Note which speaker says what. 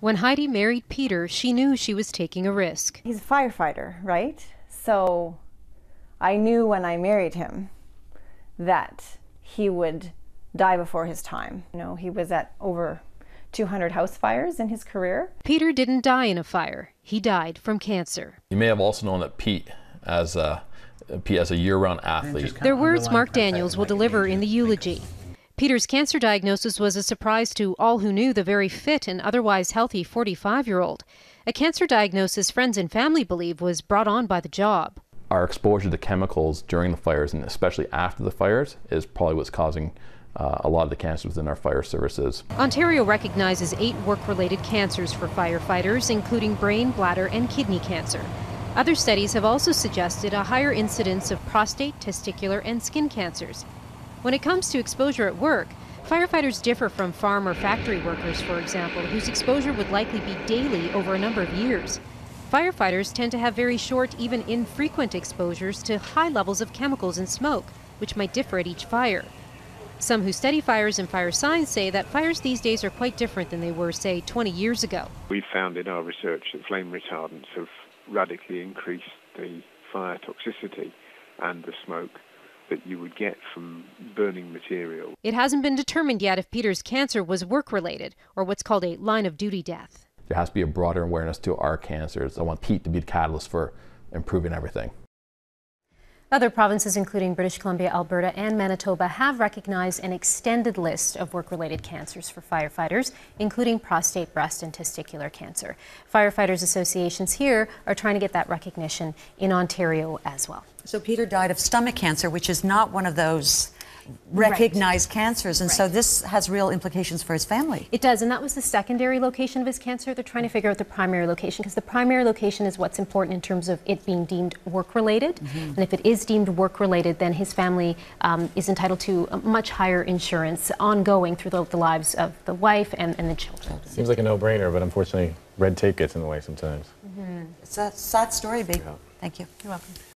Speaker 1: When Heidi married Peter, she knew she was taking a risk.
Speaker 2: He's a firefighter, right? So I knew when I married him that he would die before his time. You know, he was at over 200 house fires in his career.
Speaker 1: Peter didn't die in a fire. He died from cancer.
Speaker 3: You may have also known that Pete as a year-round athlete.
Speaker 1: Their words Mark Daniels will deliver in the eulogy. Peter's cancer diagnosis was a surprise to all who knew the very fit and otherwise healthy 45-year-old. A cancer diagnosis friends and family believe was brought on by the job.
Speaker 3: Our exposure to chemicals during the fires, and especially after the fires, is probably what's causing a lot of the cancers within our fire services.
Speaker 1: Ontario recognizes 8 work-related cancers for firefighters, including brain, bladder, and kidney cancer. Other studies have also suggested a higher incidence of prostate, testicular, and skin cancers. When it comes to exposure at work, firefighters differ from farm or factory workers, for example, whose exposure would likely be daily over a number of years. Firefighters tend to have very short, even infrequent exposures to high levels of chemicals and smoke, which might differ at each fire. Some who study fires and fire science say that fires these days are quite different than they were, say, 20 years ago.
Speaker 4: We found in our research that flame retardants have radically increased the fire toxicity and the smoke that you would get from burning material.
Speaker 1: It hasn't been determined yet if Peter's cancer was work-related or what's called a line-of-duty death.
Speaker 3: There has to be a broader awareness to our cancers. I want Pete to be the catalyst for improving everything.
Speaker 1: Other provinces, including British Columbia, Alberta, and Manitoba, have recognized an extended list of work-related cancers for firefighters, including prostate, breast, and testicular cancer. Firefighters associations here are trying to get that recognition in Ontario as well.
Speaker 5: So Peter died of stomach cancer, which is not one of those recognized cancers, and so this has real implications for his family.
Speaker 1: It does, and that was the secondary location of his cancer. They're trying to figure out the primary location, because the primary location is what's important in terms of it being deemed work-related. And if it is deemed work-related, then his family is entitled to a much higher insurance ongoing through the lives of the wife and the children.
Speaker 6: Seems like a no-brainer, but unfortunately red tape gets in the way sometimes.
Speaker 5: It's a sad story, Big. Thank you.
Speaker 1: You're welcome.